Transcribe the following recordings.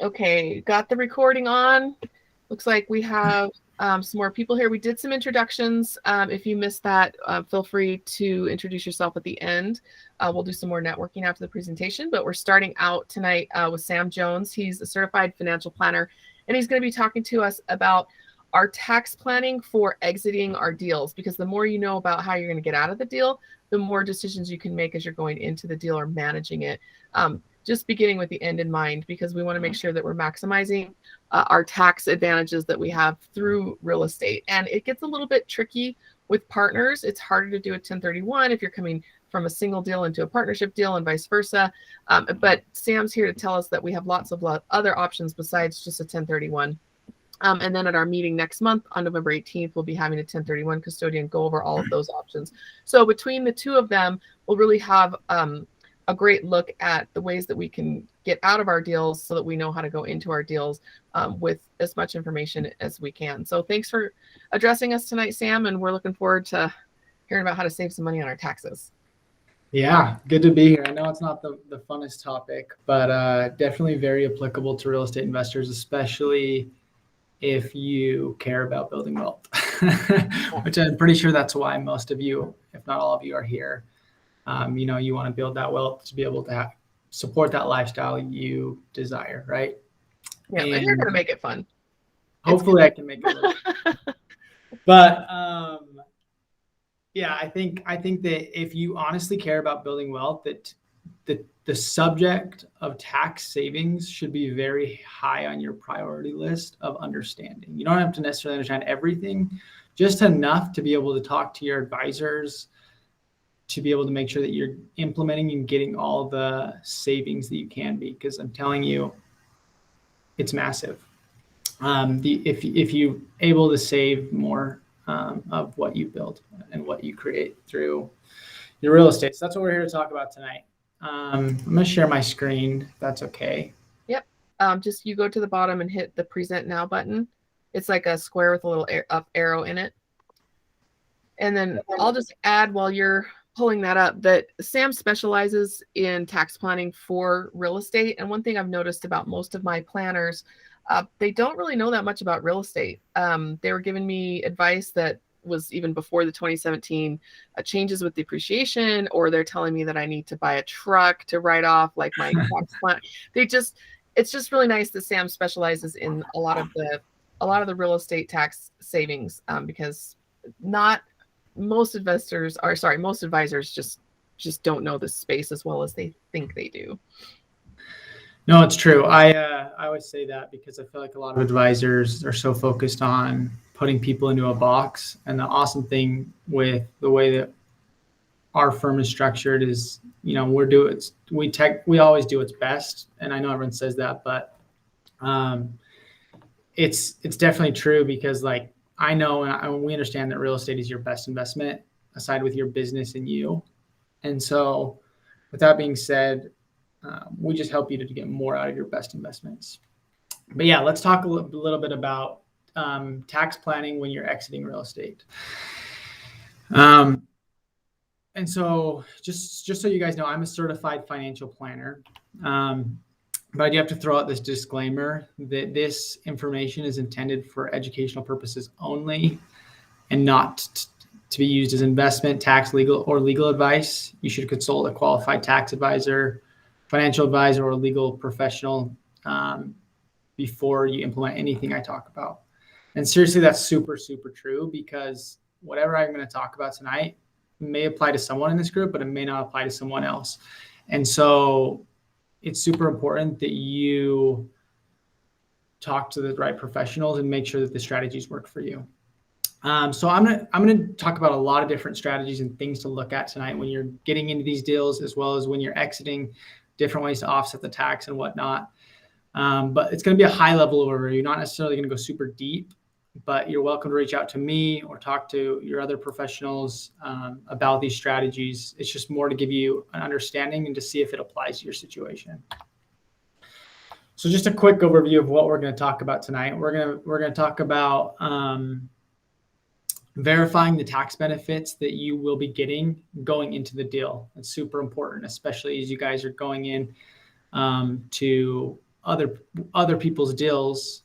Okay, got the recording on. Looks like we have some more people here. We did some introductions. If you missed that, feel free to introduce yourself at the end. We'll do some more networking after the presentation, but we're starting out tonight with Sam Jones. He's a certified financial planner, and he's going to be talking to us about our tax planning for exiting our deals, because the more you know about how you're going to get out of the deal, the more decisions you can make as you're going into the deal or managing it. Just beginning with the end in mind, because we want to make sure that we're maximizing our tax advantages that we have through real estate. And it gets a little bit tricky with partners. It's harder to do a 1031 if you're coming from a single deal into a partnership deal and vice versa. But Sam's here to tell us that we have lots of other options besides just a 1031. And then at our meeting next month on November 18th, we'll be having a 1031 custodian go over all of those options. So between the two of them, we'll really have a great look at the ways that we can get out of our deals so that we know how to go into our deals with as much information as we can. So thanks for addressing us tonight, Sam, and we're looking forward to hearing about how to save some money on our taxes. Yeah, good to be here. I know it's not the funnest topic, but definitely very applicable to real estate investors, especially if you care about building wealth, which I'm pretty sure that's why most of you, if not all of you, are here. You want to build that wealth to be able to support that lifestyle you desire, right? Yeah, and you're going to make it fun. Hopefully I can make it work. But yeah, I think that if you honestly care about building wealth, that the subject of tax savings should be very high on your priority list of understanding. You don't have to necessarily understand everything, just enough to be able to talk to your advisors, to be able to make sure that you're implementing and getting all the savings that you can be, because I'm telling you, it's massive. If you're able to save more of what you build and what you create through your real estate. So that's what we're here to talk about tonight. I'm going to share my screen, if that's okay. Yep. Just you go to the bottom and hit the Present Now button. It's like a square with a little up arrow in it. And then I'll just add while you're pulling that up that Sam specializes in tax planning for real estate. And one thing I've noticed about most of my planners, they don't really know that much about real estate. They were giving me advice that was even before the 2017 changes with depreciation, or they're telling me that I need to buy a truck to write off like my tax plan. It's just really nice that Sam specializes in a lot of the real estate tax savings, because most advisors just don't know this space as well as they think they do. No, it's true. I always say that because I feel like a lot of advisors are so focused on putting people into a box. And the awesome thing with the way that our firm is structured is, we always do what's best. And I know everyone says that, but it's definitely true, because like I know and we understand that real estate is your best investment aside with your business and you. And so with that being said, we just help you to get more out of your best investments. But yeah, let's talk a little bit about tax planning when you're exiting real estate. And so just so you guys know, I'm a certified financial planner. But I do have to throw out this disclaimer that this information is intended for educational purposes only and not to be used as investment, tax, legal advice. You should consult a qualified tax advisor, financial advisor, or legal professional before you implement anything I talk about. And seriously, that's super, super true, because whatever I'm going to talk about tonight may apply to someone in this group, but it may not apply to someone else. And so it's super important that you talk to the right professionals and make sure that the strategies work for you. So I'm gonna talk about a lot of different strategies and things to look at tonight when you're getting into these deals, as well as when you're exiting, different ways to offset the tax and whatnot. But it's going to be a high level overview, not necessarily going to go super deep, but you're welcome to reach out to me or talk to your other professionals about these strategies. It's just more to give you an understanding and to see if it applies to your situation. So just a quick overview of what we're going to talk about tonight. We're going to talk about verifying the tax benefits that you will be getting going into the deal. It's super important, especially as you guys are going in to other people's deals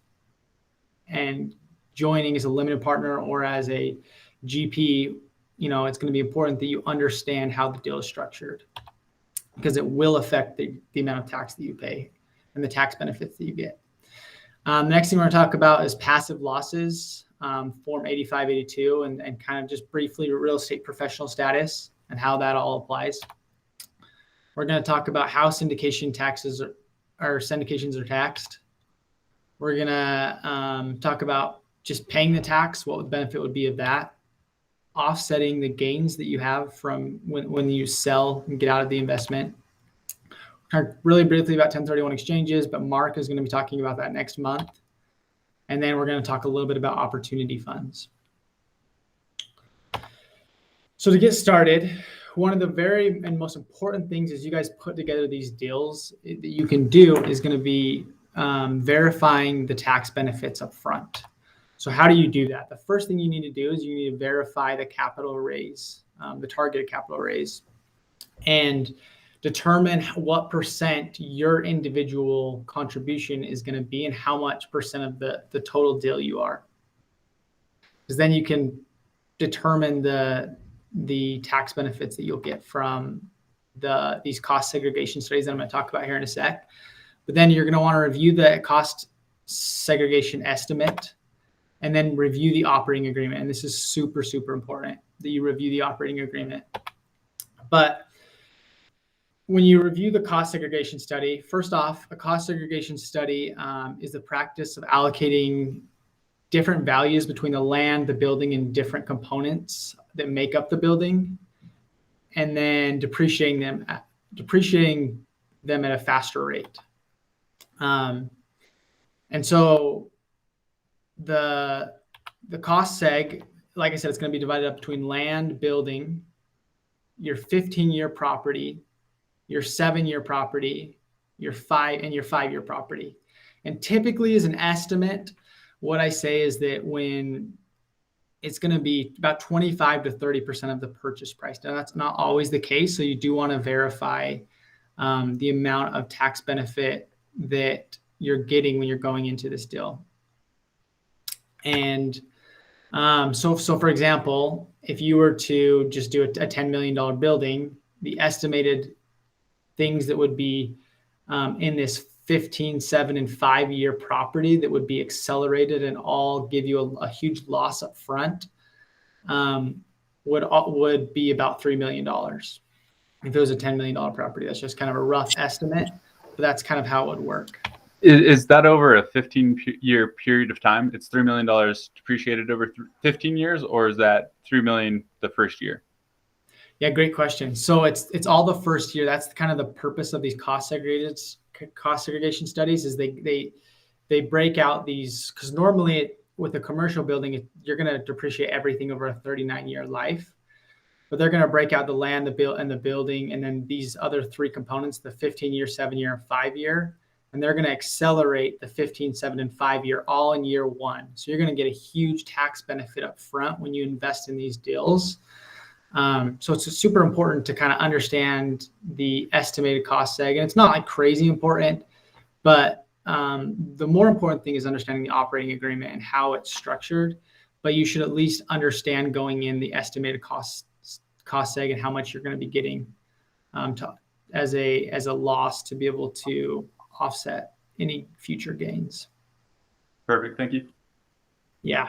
and joining as a limited partner or as a GP, it's going to be important that you understand how the deal is structured, because it will affect the amount of tax that you pay and the tax benefits that you get. The next thing we're going to talk about is passive losses, Form 8582, and kind of just briefly real estate professional status and how that all applies. We're going to talk about how syndications are taxed. We're going to talk about just paying the tax, what the benefit would be of that, offsetting the gains that you have from when you sell and get out of the investment. Really briefly about 1031 exchanges, but Mark is going to be talking about that next month. And then we're going to talk a little bit about opportunity funds. So to get started, one of the very and most important things is you guys put together these deals that you can do is going to be verifying the tax benefits up front. So how do you do that? The first thing you need to do is you need to verify the capital raise, the targeted capital raise, and determine what percent your individual contribution is going to be and how much percent of the total deal you are. Because then you can determine the tax benefits that you'll get from these cost segregation studies that I'm going to talk about here in a sec. But then you're going to want to review the cost segregation estimate and then review the operating agreement. And this is super, super important that you review the operating agreement. But when you review the cost segregation study, first off, a cost segregation study is the practice of allocating different values between the land, the building, and different components that make up the building, and then depreciating them at a faster rate. And so the cost seg, like I said, it's going to be divided up between land, building, your 15-year property, your 7-year property, your 5-year property. And typically as an estimate, what I say is that when it's going to be about 25 to 30% of the purchase price. Now that's not always the case. So you do want to verify the amount of tax benefit that you're getting when you're going into this deal. And so for example, if you were to just do a $10 million building, the estimated things that would be in this 15, 7, and 5-year property that would be accelerated and all give you a huge loss up front would be about $3 million. If it was a $10 million property, that's just kind of a rough estimate, but that's kind of how it would work. Is that over a 15-year period of time? It's $3 million depreciated over 15 years, or is that $3 million the first year? Yeah, great question. So it's all the first year. That's kind of the purpose of these cost segregation studies is they break out these, because normally with a commercial building, you're going to depreciate everything over a 39-year life, but they're going to break out the land, the building, and then these other 3 components, the 15-year, 7-year, and 5-year, and they're going to accelerate the 15, 7, and 5-year all in year 1. So you're going to get a huge tax benefit up front when you invest in these deals. So it's super important to kind of understand the estimated cost seg. And it's not like crazy important, but the more important thing is understanding the operating agreement and how it's structured. But you should at least understand going in the estimated cost seg and how much you're going to be getting as a loss to be able to offset any future gains. Perfect. Thank you. Yeah.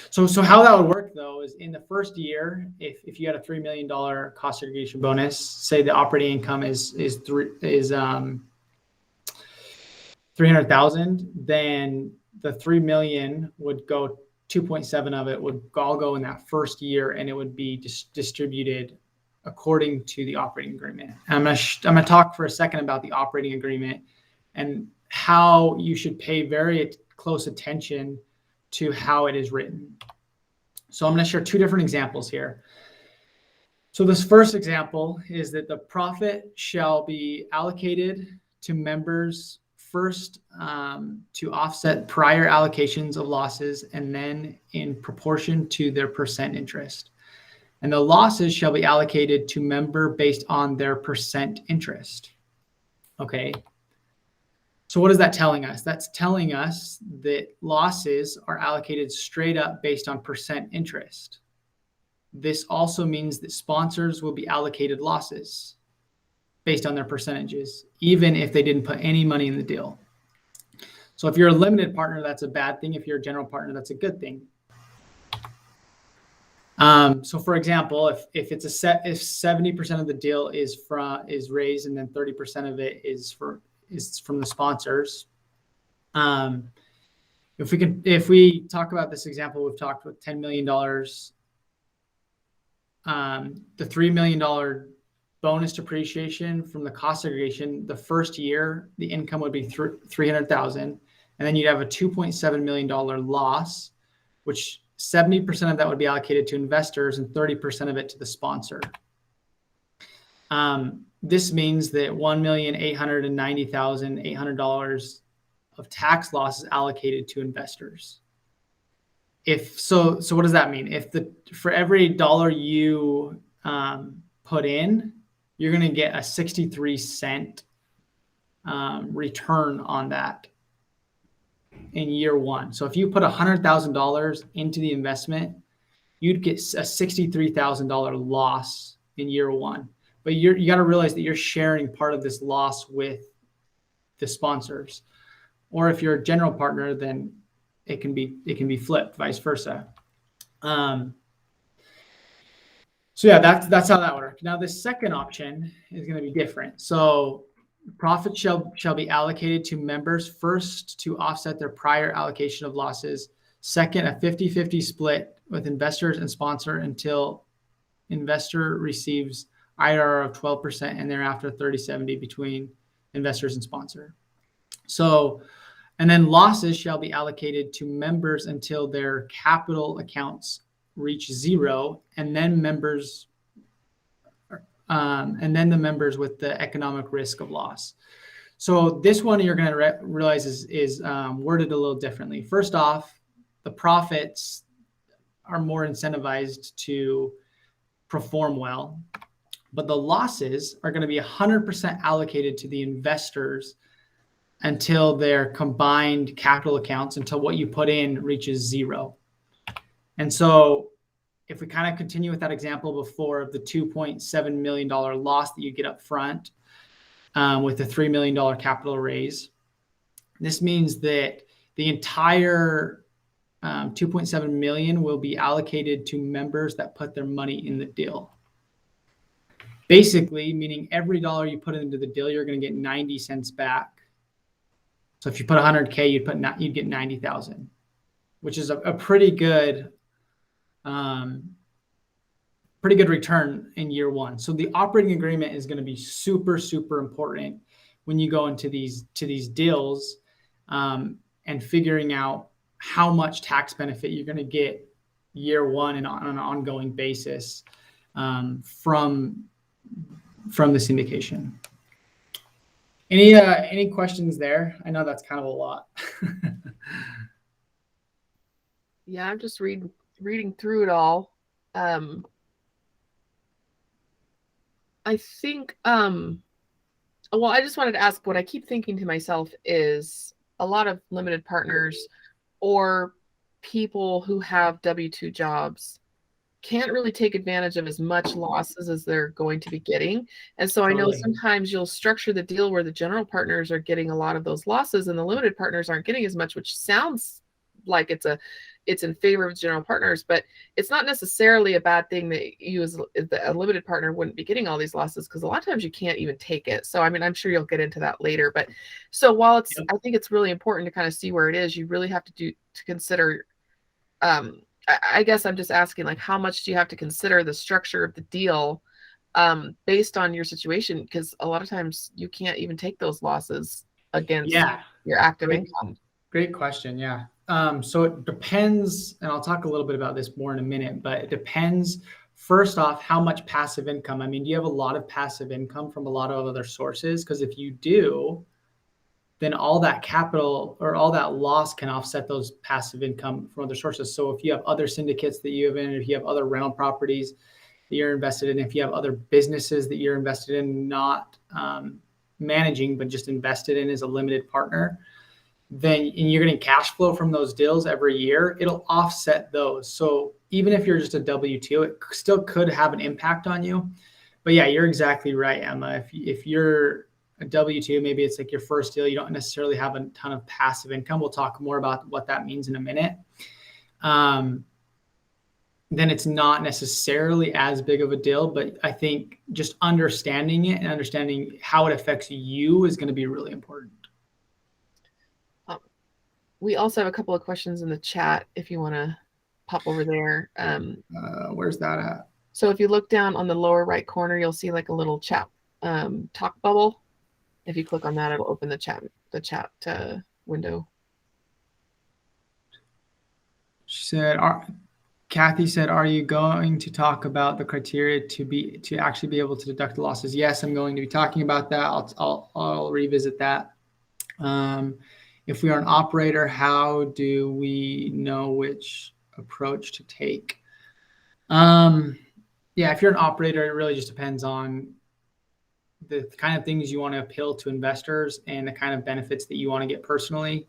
So how that would work though is in the first year, if you had a $3 million cost segregation bonus, say the operating income is 300,000, then the 3 million would go 2.7 of it would all go in that first year, and it would be distributed according to the operating agreement. And I'm gonna talk for a second about the operating agreement and how you should pay very close attention to how it is written. So I'm going to share 2 different examples here. So this first example is that the profit shall be allocated to members first to offset prior allocations of losses and then in proportion to their percent interest. And the losses shall be allocated to member based on their percent interest. Okay. So what is that telling us? That's telling us that losses are allocated straight up based on percent interest. This also means that sponsors will be allocated losses based on their percentages, even if they didn't put any money in the deal. So if you're a limited partner, that's a bad thing. If you're a general partner, that's a good thing. So for example, if it's if 70% of the deal is raised and then 30% of it is from the sponsors. If we talk about this example, we've talked with $10 million, the $3 million bonus depreciation from the cost segregation, the first year, the income would be $300,000. And then you'd have a $2.7 million loss, which 70% of that would be allocated to investors and 30% of it to the sponsor. This means that $1,890,800 of tax loss is allocated to investors. So what does that mean? For every dollar you put in, you're going to get a 63-cent return on that in year one. So if you put $100,000 into the investment, you'd get a $63,000 loss in year one. But you got to realize that you're sharing part of this loss with the sponsors. Or if you're a general partner, then it can be flipped, vice versa. So yeah, that's how that works. Now the second option is going to be different. So profit shall be allocated to members, first to offset their prior allocation of losses. Second, a 50-50 split with investors and sponsor until investor receives IRR of 12% and thereafter 30-70 between investors and sponsor. So, and then losses shall be allocated to members until their capital accounts reach zero, and then the members with the economic risk of loss. So this one you're going to realize is worded a little differently. First off, the profits are more incentivized to perform well, but the losses are going to be 100% allocated to the investors until their combined capital accounts, until what you put in reaches zero. And so if we kind of continue with that example before of the $2.7 million loss that you get up front with the $3 million capital raise, this means that the entire 2.7 million will be allocated to members that put their money in the deal. Basically, meaning every dollar you put into the deal, you're going to get 90 cents back. So if you put 100K, you'd get 90,000, which is a pretty good return in year one. So the operating agreement is going to be super, super important when you go into these deals and figuring out how much tax benefit you're going to get year one and on an ongoing basis from the syndication. Any questions there? I know that's kind of a lot. Yeah, I'm just reading through it all. I think well, I just wanted to ask, what I keep thinking to myself is a lot of limited partners or people who have W-2 jobs can't really take advantage of as much losses as they're going to be getting. And so Totally. I know sometimes you'll structure the deal where the general partners are getting a lot of those losses and the limited partners aren't getting as much, which sounds like it's in favor of general partners, but it's not necessarily a bad thing that you as a limited partner wouldn't be getting all these losses, because a lot of times you can't even take it. So, I mean, I'm sure you'll get into that later, but so while I think it's really important to kind of see where it is, you really have to consider, I guess I'm just asking, like, how much do you have to consider the structure of the deal based on your situation? Because a lot of times you can't even take those losses against your active income. Great question. Yeah. So it depends, and I'll talk a little bit about this more in a minute, but it depends, first off, how much passive income. I mean, do you have a lot of passive income from a lot of other sources? Because if you do, then all that capital or all that loss can offset those passive income from other sources. So if you have other syndicates that you have in, if you have other rental properties that you're invested in, if you have other businesses that you're invested in, not managing, but just invested in as a limited partner, then and you're getting cash flow from those deals every year, it'll offset those. So even if you're just a W-2, it still could have an impact on you. But yeah, you're exactly right, Emma. If you're a W-2, maybe it's like your first deal, you don't necessarily have a ton of passive income. We'll talk more about what that means in a minute. Then it's not necessarily as big of a deal, but I think just understanding it and understanding how it affects you is going to be really important. We also have a couple of questions in the chat if you want to pop over there. Where's that at? So if you look down on the lower right corner, you'll see like a little chat talk bubble. If you click on that, it'll open the chat window. She said, Kathy said, "Are you going to talk about the criteria to actually be able to deduct the losses?" Yes, I'm going to be talking about that. I'll revisit that. If we are an operator, how do we know which approach to take? Yeah, if you're an operator, it really just depends on the kind of things you want to appeal to investors and the kind of benefits that you want to get personally.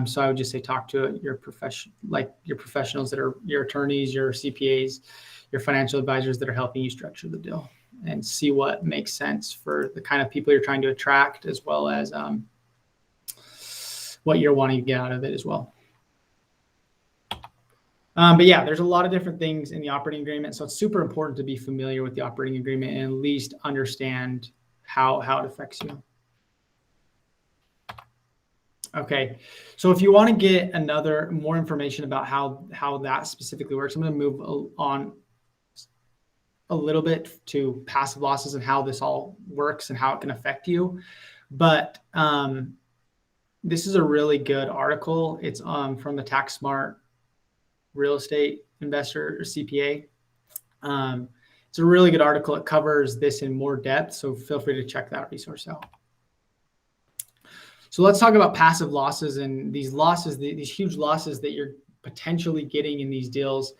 So I would just say talk to your professionals that are your attorneys, your CPAs, your financial advisors that are helping you structure the deal, and see what makes sense for the kind of people you're trying to attract, as well as what you're wanting to get out of it as well. But yeah, there's a lot of different things in the operating agreement. So it's super important to be familiar with the operating agreement and at least understand how it affects you. Okay, so if you want to get more information about how that specifically works, I'm going to move on a little bit to passive losses and how this all works and how it can affect you. But this is a really good article. It's from the Tax Smart Real Estate Investor or CPA. It's a really good article. It covers this in more depth, so feel free to check that resource out. So let's talk about passive losses and these losses, these huge losses that you're potentially getting in these deals.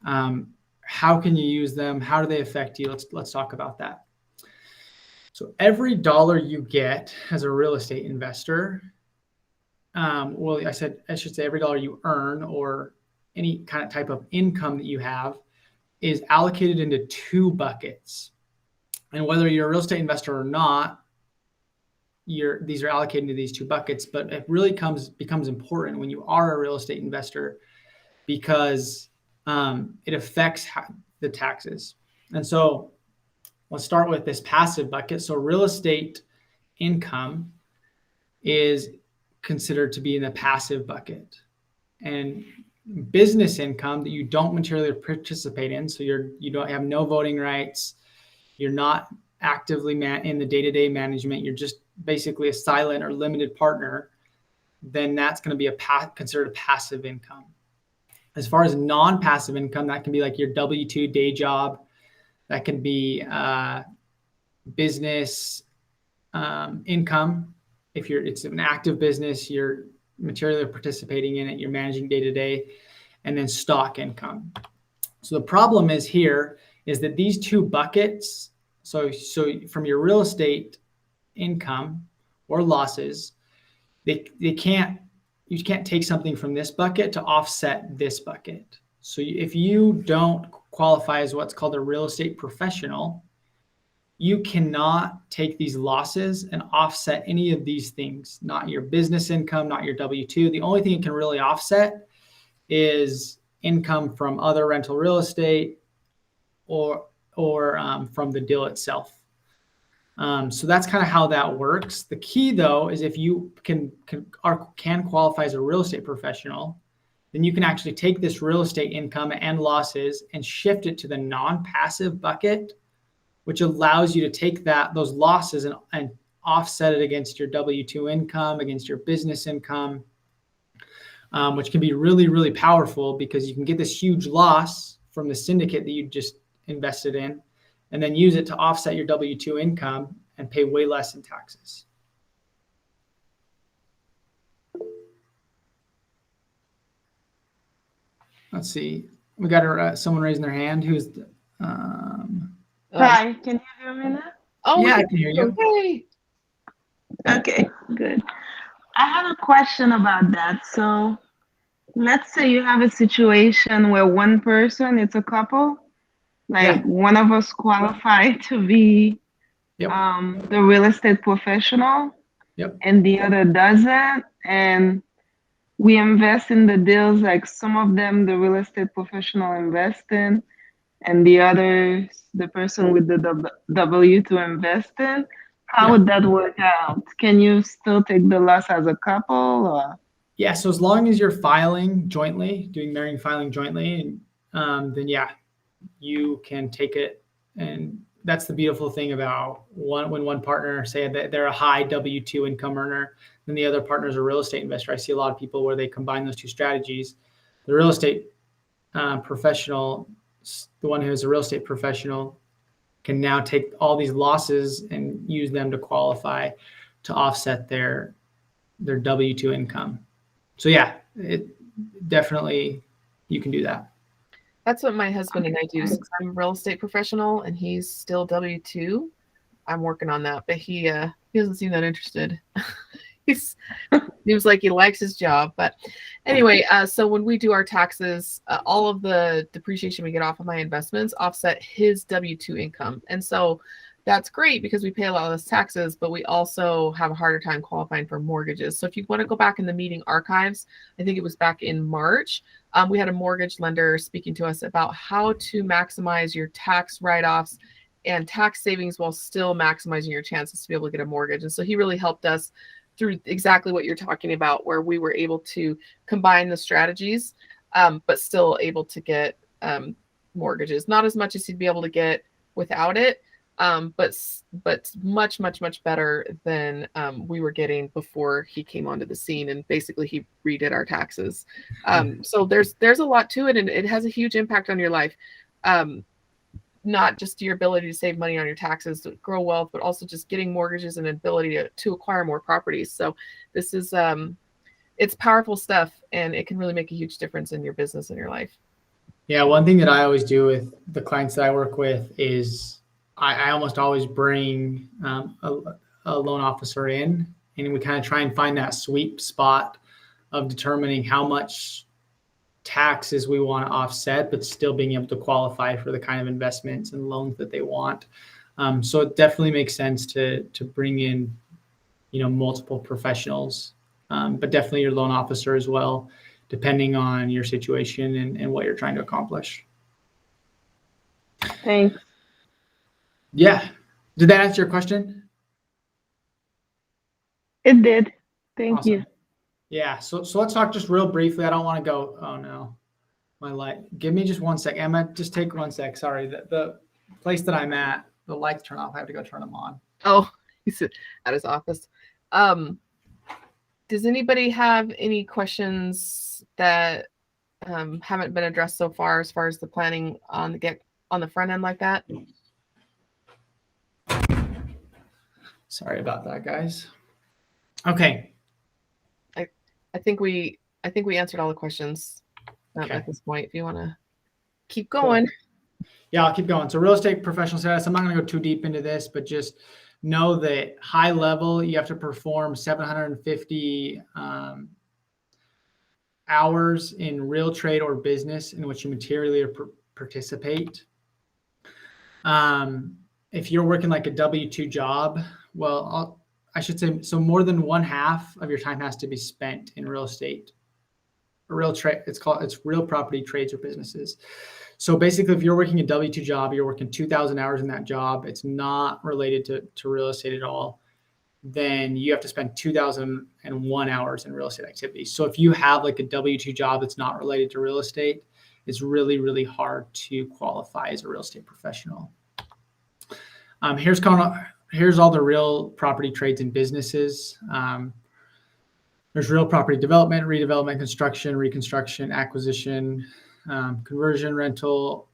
How can you use them? How do they affect you? Let's talk about that. So every dollar you get as a real estate investor, I should say every dollar you earn or any kind of type of income that you have is allocated into two buckets. And whether you're a real estate investor or not, these are allocated into these two buckets, but it really becomes important when you are a real estate investor because it affects the taxes. And so let's start with this passive bucket. So real estate income is considered to be in the passive bucket, and business income that you don't materially participate in. So you don't have no voting rights. You're not actively in the day-to-day management. You're just basically a silent or limited partner. Then that's going to be considered a passive income. As far as non-passive income, that can be like your W-2 day job. That can be business income. If it's an active business, you're materially participating in it, you're managing day to day, and then stock income. So the problem is that these two buckets, so from your real estate income or losses, you can't take something from this bucket to offset this bucket. So if you don't qualify as what's called a real estate professional, you cannot take these losses and offset any of these things, not your business income, not your W-2. The only thing it can really offset is income from other rental real estate or from the deal itself. So that's kind of how that works. The key, though, is if you can qualify as a real estate professional, then you can actually take this real estate income and losses and shift it to the non-passive bucket, which allows you to take those losses and offset it against your W-2 income, against your business income, which can be really, really powerful because you can get this huge loss from the syndicate that you just invested in and then use it to offset your W-2 income and pay way less in taxes. Let's see. We got someone raising their hand. Who's Hi, can you hear me now? Oh, yeah, I can hear you. Hey. Okay, good. I have a question about that. So let's say you have a situation where one person, it's a couple, like Yeah. one of us qualify to be Yep. the real estate professional Yep. and the other doesn't. And we invest in the deals, like some of them, the real estate professional invest in, and the others, the person with the W to invest in. How Yeah. would that work out? Can you still take the loss as a couple or? Yeah. So as long as you're filing jointly, doing marrying filing jointly, and then yeah, you can take it. And that's the beautiful thing about when one partner say that they're a high W-2 income earner, then the other partner is a real estate investor. I see a lot of people where they combine those two strategies. The real estate professional, the one who is a real estate professional, can now take all these losses and use them to qualify to offset their W-2 income. So yeah, it definitely, you can do that. That's what my husband and I do. Since I'm a real estate professional and he's still W-2, I'm working on that, but he doesn't seem that interested. He seems like he likes his job. But anyway, so when we do our taxes, all of the depreciation we get off of my investments offset his W-2 income. And so that's great because we pay a lot less taxes, but we also have a harder time qualifying for mortgages. So if you want to go back in the meeting archives, I think it was back in March, we had a mortgage lender speaking to us about how to maximize your tax write-offs and tax savings while still maximizing your chances to be able to get a mortgage. And so he really helped us through exactly what you're talking about, where we were able to combine the strategies, but still able to get mortgages. Not as much as you'd be able to get without it, but much, much, much better than we were getting before he came onto the scene. And basically he redid our taxes. So there's a lot to it, and it has a huge impact on your life. Not just your ability to save money on your taxes to grow wealth, but also just getting mortgages and ability to acquire more properties. So this is it's powerful stuff, and it can really make a huge difference in your business and your life. Yeah, one thing that I always do with the clients that I work with is I almost always bring a loan officer in, and we kind of try and find that sweet spot of determining how much taxes we want to offset, but still being able to qualify for the kind of investments and loans that they want. So it definitely makes sense to bring in, multiple professionals, but definitely your loan officer as well, depending on your situation and what you're trying to accomplish. Thanks. Yeah. Did that answer your question? It did. Thank Awesome. you. Yeah. So let's talk just real briefly. I don't want to go, oh no, my light. Give me just 1 sec. Emma, just take 1 sec. Sorry. The place that I'm at, the lights turn off. I have to go turn them on. Oh, he's at his office. Does anybody have any questions that haven't been addressed so far as the planning on the front end like that? Sorry about that, guys. Okay. I think we answered all the questions Okay. at this point. If you want to keep going. Cool. Yeah, I'll keep going. So real estate professional status, I'm not going to go too deep into this, but just know that high level, you have to perform 750 hours in real trade or business in which you materially participate. If you're working like a W-2 job, well, I should say, so more than 1/2 of your time has to be spent in real estate. Real trade, it's real property trades or businesses. So basically, if you're working a W-2 job, you're working 2,000 hours in that job, it's not related to real estate at all, then you have to spend 2,001 hours in real estate activities. So if you have like a W-2 job that's not related to real estate, it's really, really hard to qualify as a real estate professional. Here's all the real property trades and businesses. There's real property development, redevelopment, construction, reconstruction, acquisition, conversion, rental,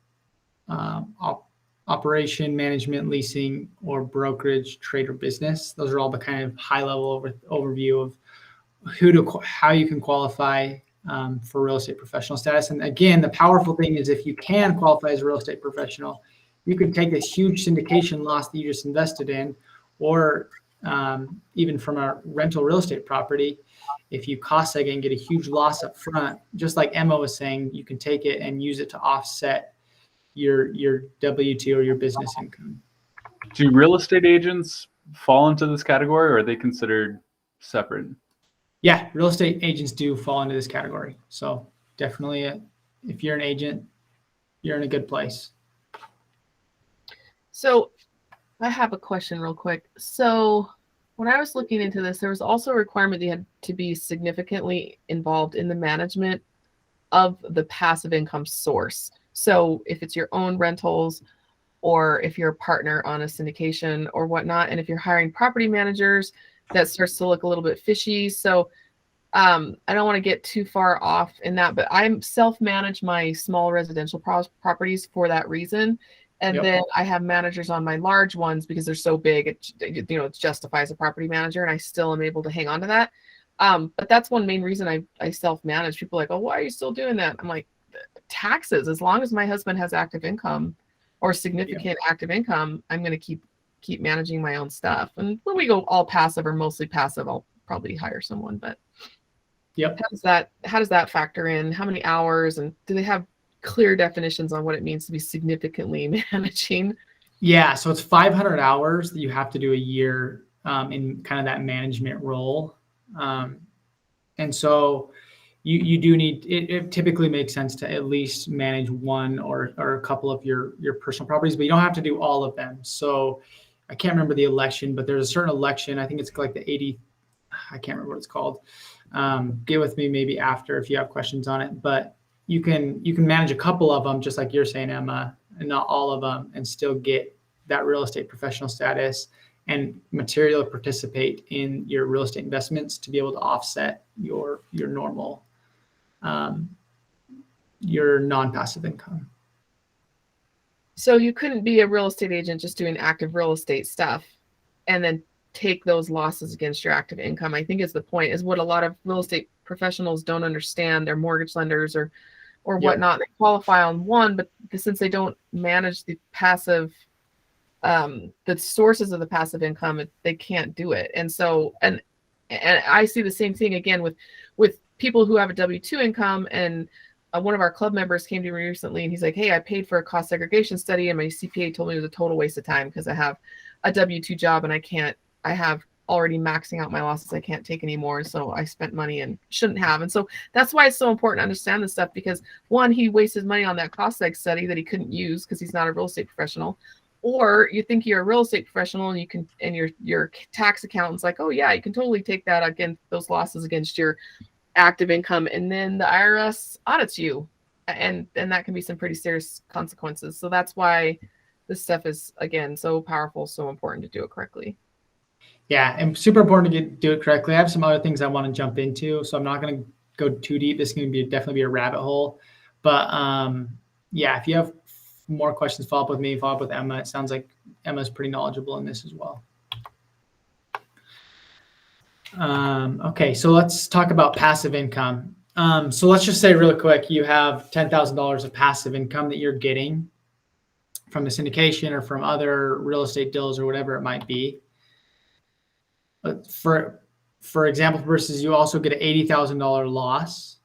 operation, management, leasing, or brokerage, trade, or business. Those are all the kind of high-level overview of how you can qualify for real estate professional status. And again, the powerful thing is if you can qualify as a real estate professional, you can take this huge syndication loss that you just invested in, or even from a rental real estate property, if you cost seg and get a huge loss up front, just like Emma was saying, you can take it and use it to offset your W-2 or your business income. Do real estate agents fall into this category, or are they considered separate? Yeah, real estate agents do fall into this category. So definitely, if you're an agent, you're in a good place. So I have a question real quick. So when I was looking into this, there was also a requirement that you had to be significantly involved in the management of the passive income source. So if it's your own rentals, or if you're a partner on a syndication or whatnot, and if you're hiring property managers, that starts to look a little bit fishy. So I don't want to get too far off in that, but I'm self-manage my small residential properties for that reason. And Yep. then I have managers on my large ones because they're so big, it justifies a property manager, and I still am able to hang on to that. But that's one main reason I self-manage. People are like, oh, why are you still doing that? I'm like, taxes. As long as my husband has active income or significant active income, I'm going to keep managing my own stuff. And when we go all passive or mostly passive, I'll probably hire someone. But Yep. how does that factor in? How many hours, and do they have clear definitions on what it means to be significantly managing? Yeah, so it's 500 hours that you have to do a year in kind of that management role. And so you do need, it typically makes sense to at least manage one or a couple of your personal properties, but you don't have to do all of them. So I can't remember the election, but there's a certain election, I think it's like the 80, I can't remember what it's called. Get with me maybe after if you have questions on it, but you can manage a couple of them, just like you're saying, Emma, and not all of them, and still get that real estate professional status and materially participate in your real estate investments to be able to offset your normal, your non-passive income. So you couldn't be a real estate agent just doing active real estate stuff and then take those losses against your active income. I think is the point, is what a lot of real estate professionals don't understand. Their mortgage lenders or whatnot, they qualify on one, but since they don't manage the passive, the sources of the passive income, they can't do it. And so, and I see the same thing again with people who have a W-2 income. And one of our club members came to me recently and he's like, hey, I paid for a cost segregation study and my CPA told me it was a total waste of time because I have a W-2 job and I have already maxing out my losses. I can't take anymore. So I spent money and shouldn't have. And so that's why it's so important to understand this stuff, because one, he wasted money on that cost seg study that he couldn't use because he's not a real estate professional. Or you think you're a real estate professional and you can, and your tax accountant's like, oh yeah, you can totally take that against those losses against your active income. And then the IRS audits you. And that can be some pretty serious consequences. So that's why this stuff is, again, so powerful, so important to do it correctly. Yeah, and super important to do it correctly. I have some other things I want to jump into, so I'm not going to go too deep. This is going to definitely be a rabbit hole. But yeah, if you have more questions, follow up with me, follow up with Emma. It sounds like Emma's pretty knowledgeable in this as well. Okay, so let's talk about passive income. So let's just say really quick, you have $10,000 of passive income that you're getting from the syndication or from other real estate deals or whatever it might be. But for example purposes, you also get an $80,000 loss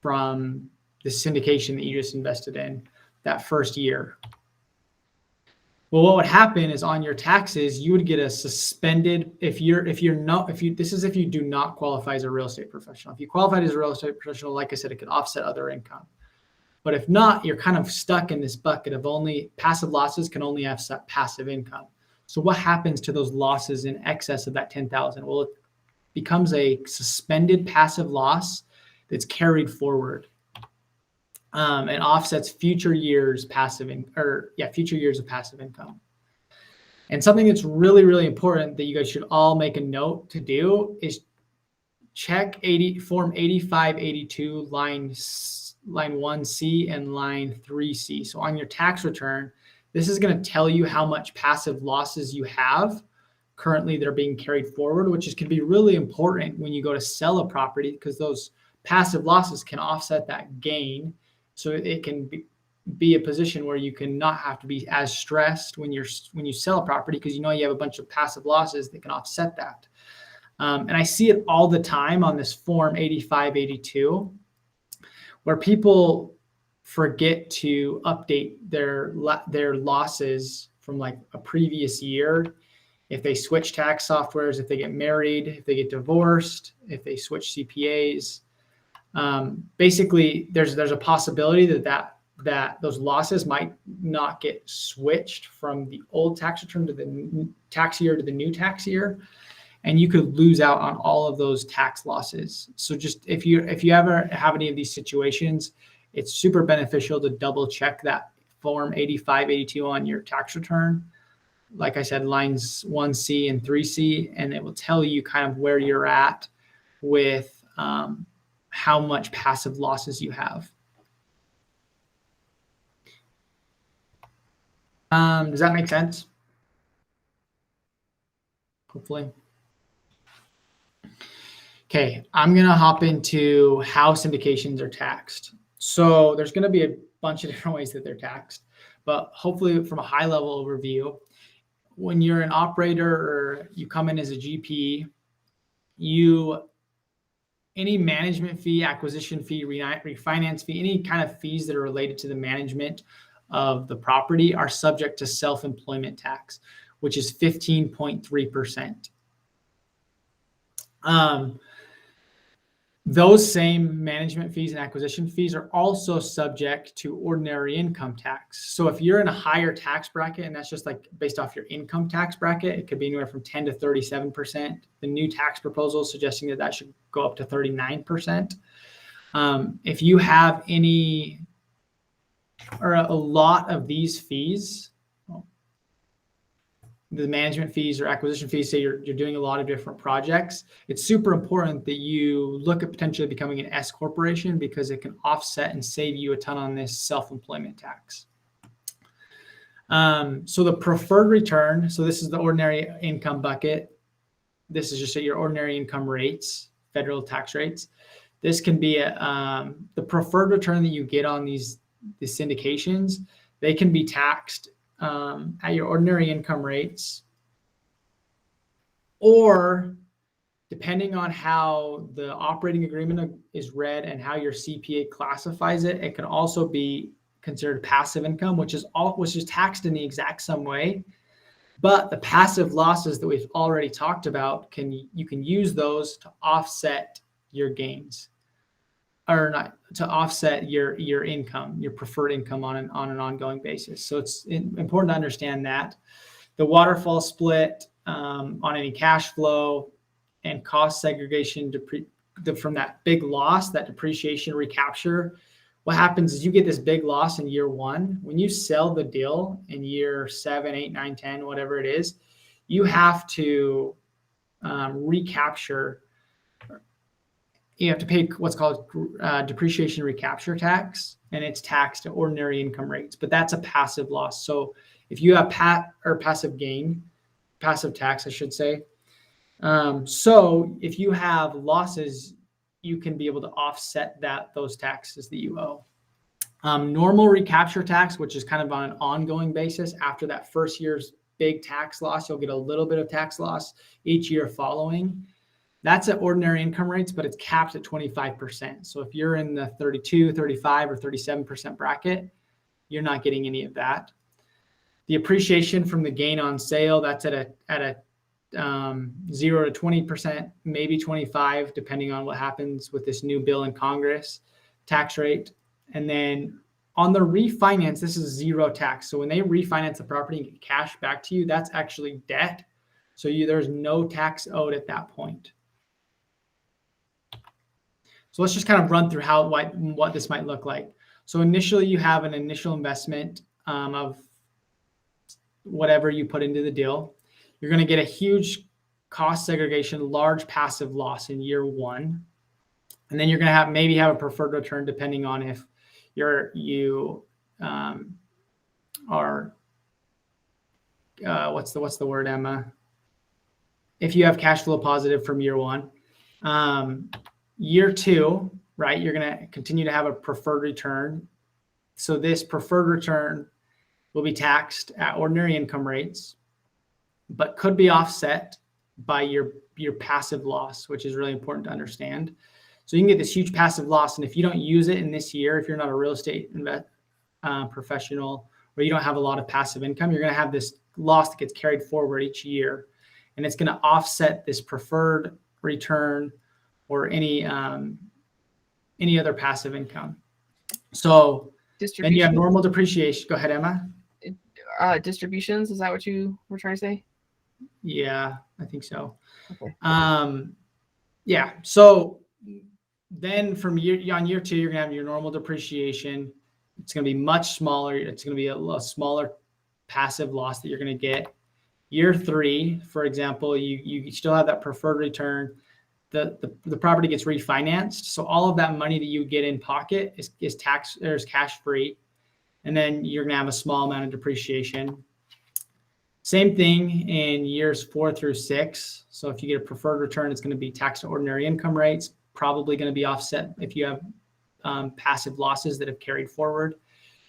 from the syndication that you just invested in that first year. Well, what would happen is on your taxes, you would get a suspended, if you do not qualify as a real estate professional. If you qualified as a real estate professional, like I said, it could offset other income. But if not, you're kind of stuck in this bucket of only passive losses can only have passive income. So what happens to those losses in excess of that 10,000? Well, it becomes a suspended passive loss that's carried forward and offsets future years of passive income. And something that's really, really important that you guys should all make a note to do is check Form 8582 line 1C and line 3C. So on your tax return, this is going to tell you how much passive losses you have currently that are being carried forward, which can be really important when you go to sell a property, because those passive losses can offset that gain. So it can be a position where you can not have to be as stressed when you sell a property, because you know you have a bunch of passive losses that can offset that. And I see it all the time on this form 8582, where people forget to update their losses from like a previous year. If they switch tax softwares, if they get married, if they get divorced, if they switch CPAs, basically there's a possibility that those losses might not get switched from the old tax return to the tax year to the new tax year, and you could lose out on all of those tax losses. So just if you ever have any of these situations, it's super beneficial to double check that form 8582 on your tax return. Like I said, lines 1C and 3C, and it will tell you kind of where you're at with how much passive losses you have. Does that make sense? Hopefully. Okay, I'm going to hop into how syndications are taxed. So there's going to be a bunch of different ways that they're taxed, but hopefully from a high level overview, when you're an operator or you come in as a GP, any management fee, acquisition fee, refinance fee, any kind of fees that are related to the management of the property are subject to self-employment tax, which is 15.3%. Those same management fees and acquisition fees are also subject to ordinary income tax. So if you're in a higher tax bracket, and that's just like based off your income tax bracket, it could be anywhere from 10 to 37%. The new tax proposal is suggesting that should go up to 39%. If you have any or a lot of these fees, the management fees or acquisition fees, say you're doing a lot of different projects, it's super important that you look at potentially becoming an S corporation, because it can offset and save you a ton on this self-employment tax. So the preferred return, so this is the ordinary income bucket. This is just at your ordinary income rates, federal tax rates. This can be the preferred return that you get on these syndications. They can be taxed at your ordinary income rates, or depending on how the operating agreement is read and how your CPA classifies it, it can also be considered passive income, which is taxed in the exact same way. But the passive losses that we've already talked about, you can use those to offset your gains, or not to offset your income, your preferred income on an ongoing basis. So it's important to understand that. The waterfall split on any cash flow and cost segregation from that big loss, that depreciation recapture. What happens is you get this big loss in year one. When you sell the deal in year 7, 8, 9, 10, whatever it is, you have to recapture. You have to pay what's called depreciation recapture tax, and it's taxed at ordinary income rates, but that's a passive loss. So if you have passive tax, I should say. So if you have losses, you can be able to offset those taxes that you owe. Normal recapture tax, which is kind of on an ongoing basis, after that first year's big tax loss, you'll get a little bit of tax loss each year following. That's at ordinary income rates, but it's capped at 25%. So if you're in the 32, 35, or 37% bracket, you're not getting any of that. The appreciation from the gain on sale, that's at a 0 to 20%, maybe 25, depending on what happens with this new bill in Congress tax rate. And then on the refinance, this is zero tax. So when they refinance the property and get cash back to you, that's actually debt. So there's no tax owed at that point. So let's just kind of run through what this might look like. So initially you have an initial investment of whatever you put into the deal. You're going to get a huge cost segregation, large passive loss in year one. And then you're going to maybe have a preferred return depending on if you are what's the word, Emma? If you have cash flow positive from year one. Year two, right, you're going to continue to have a preferred return So this preferred return will be taxed at ordinary income rates, but could be offset by your passive loss, which is really important to understand. So you can get this huge passive loss, and if you don't use it in this year, if you're not a real estate professional, or you don't have a lot of passive income, you're going to have this loss that gets carried forward each year, and it's going to offset this preferred return or any other passive income. So then you have normal depreciation. Go ahead, Emma. Distributions, is that what you were trying to say? Yeah, I think so. Okay. Yeah. So then from year 2, you're gonna have your normal depreciation. It's gonna be much smaller. It's gonna be a smaller passive loss that you're gonna get. Year 3, for example, you still have that preferred return. The property gets refinanced, so all of that money that you get in pocket is tax, there's cash free, and then you're gonna have a small amount of depreciation. Same thing in years 4 through 6. So if you get a preferred return, it's going to be taxed at ordinary income rates, probably going to be offset if you have passive losses that have carried forward.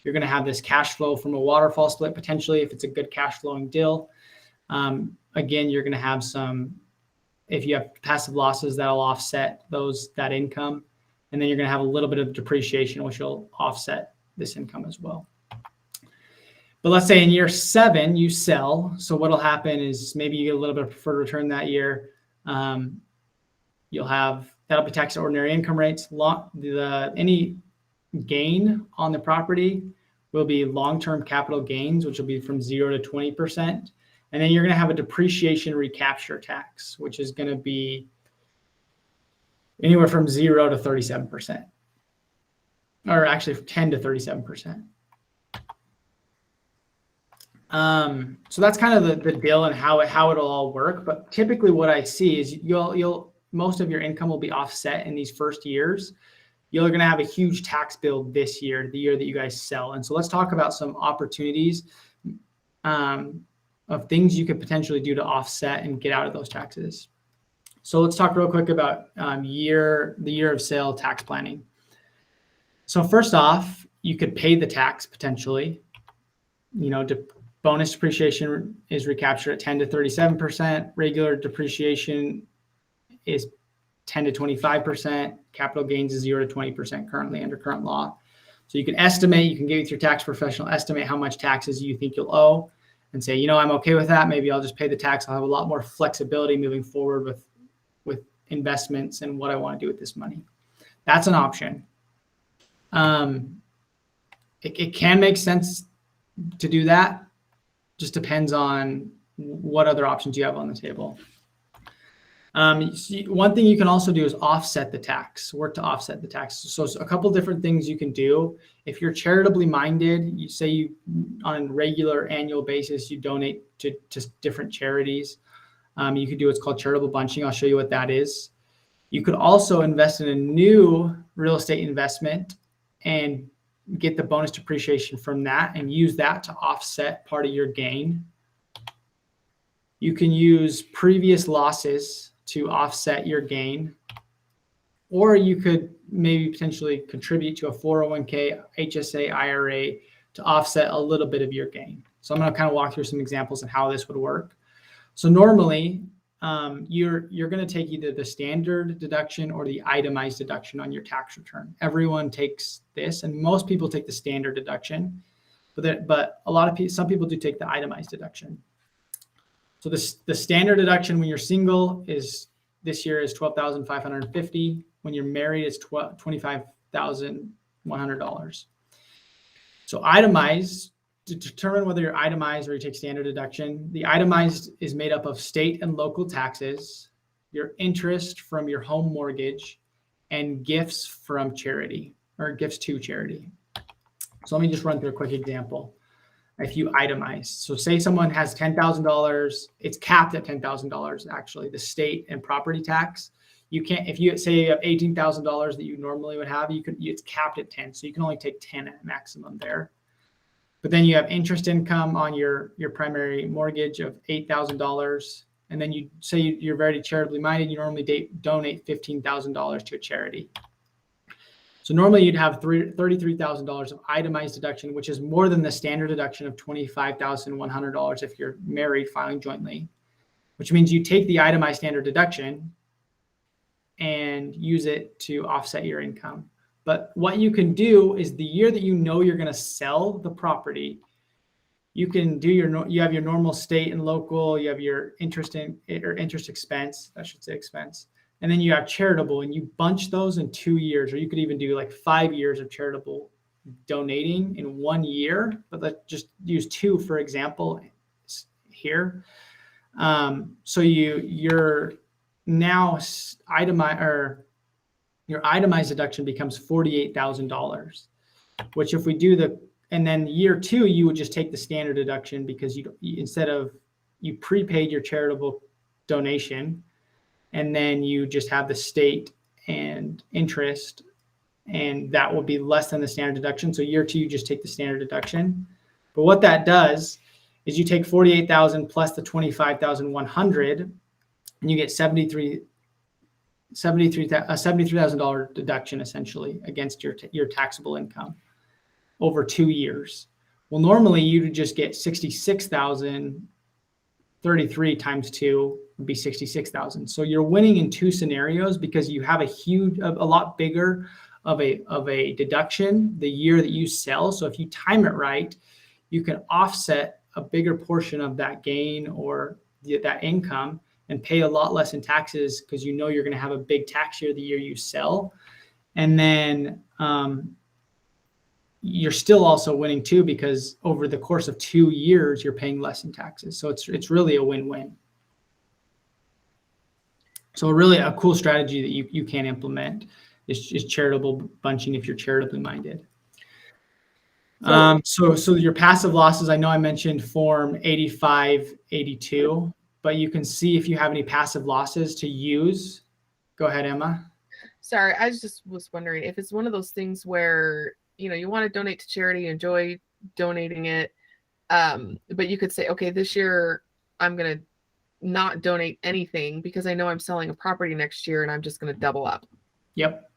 You're going to have this cash flow from a waterfall split, potentially, if it's a good cash flowing deal. Again, you're going to have if you have passive losses, that'll offset that income. And then you're going to have a little bit of depreciation, which will offset this income as well. But let's say in year 7, you sell. So what'll happen is maybe you get a little bit of preferred return that year. That'll be taxed at ordinary income rates. Any gain on the property will be long-term capital gains, which will be from 0 to 20%. And then you're going to have a depreciation recapture tax, which is going to be anywhere from 0 to 37%, or actually 10 to 37%. So that's kind of the deal and how it'll all work. But typically what I see is most of your income will be offset in these first years. You're going to have a huge tax bill this year, the year that you guys sell. And so let's talk about some opportunities of things you could potentially do to offset and get out of those taxes. So let's talk real quick about the year of sale tax planning. So first off, you could pay the tax potentially. Bonus depreciation is recaptured at 10 to 37%. Regular depreciation is 10 to 25%. Capital gains is 0 to 20% currently under current law. So you can get with your tax professional, estimate how much taxes you think you'll owe and say, I'm okay with that. Maybe I'll just pay the tax. I'll have a lot more flexibility moving forward with investments and what I want to do with this money. That's an option. It can make sense to do that. Just depends on what other options you have on the table. One thing you can also do is offset the tax, work to offset the tax. So a couple different things you can do. If you're charitably minded, you say on a regular annual basis, you donate to different charities. You could do what's called charitable bunching. I'll show you what that is. You could also invest in a new real estate investment and get the bonus depreciation from that and use that to offset part of your gain. You can use previous losses to offset your gain, or you could maybe potentially contribute to a 401k, HSA, IRA to offset a little bit of your gain. So I'm going to kind of walk through some examples of how this would work. So normally you're going to take either the standard deduction or the itemized deduction on your tax return. Everyone takes this, and most people take the standard deduction, but some people do take the itemized deduction. So the standard deduction when you're single this year is $12,550. When you're married, it's $25,100. So itemized, to determine whether you're itemized or you take standard deduction, the itemized is made up of state and local taxes, your interest from your home mortgage, and gifts from charity or gifts to charity. So let me just run through a quick example. If you itemize, so say someone has $10,000, it's capped at $10,000 actually, the state and property tax. You can't, if you say you have $18,000 that you normally would have, it's capped at 10, so you can only take 10 at maximum there. But then you have interest income on your primary mortgage of $8,000. And then you say you're very charitably minded, you normally donate $15,000 to a charity. So normally you'd have $33,000 of itemized deduction, which is more than the standard deduction of $25,100 if you're married filing jointly, which means you take the itemized standard deduction and use it to offset your income. But what you can do is the year that you know you're going to sell the property, you can do you have your normal state and local, you have your interest expense, I should say expense. And then you have charitable, and you bunch those in 2 years, or you could even do like 5 years of charitable donating in 1 year. But let's just use 2 for example here. So your now your itemized deduction becomes $48,000, which if we do and then year 2, you would just take the standard deduction because instead of you prepaid your charitable donation, and then you just have the state and interest, and that will be less than the standard deduction. So year 2, you just take the standard deduction. But what that does is you take 48,000 plus the 25,100, and you get $73,000 deduction essentially against your taxable income over 2 years. Well, normally you would just get 66,000. 33 times 2 would be 66,000. So you're winning in 2 scenarios because you have a lot bigger of a deduction the year that you sell. So if you time it right, you can offset a bigger portion of that gain or that income and pay a lot less in taxes because you know you're going to have a big tax year the year you sell. And then you're still also winning too, because over the course of 2 years, you're paying less in taxes. So it's really a win-win. So really a cool strategy that you can implement is charitable bunching if you're charitably minded. So your passive losses, I know I mentioned form 8582, but you can see if you have any passive losses to use. Go ahead, Emma. Sorry, I just was wondering if it's one of those things where you want to donate to charity, enjoy donating it. But you could say, okay, this year I'm going to not donate anything because I know I'm selling a property next year and I'm just going to double up. Yep.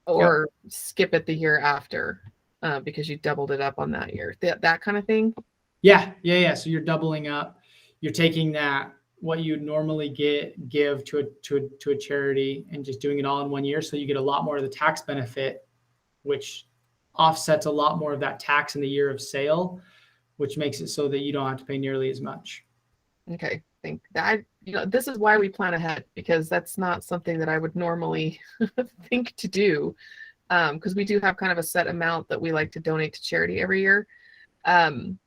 Or skip it the year after because you doubled it up on that year. That kind of thing. Yeah. So you're doubling up. You're taking that, what you'd normally give to a charity and just doing it all in 1 year. So you get a lot more of the tax benefit, which offsets a lot more of that tax in the year of sale, which makes it so that you don't have to pay nearly as much. Okay. Think that, this is why we plan ahead, because that's not something that I would normally think to do. Because we do have kind of a set amount that we like to donate to charity every year. And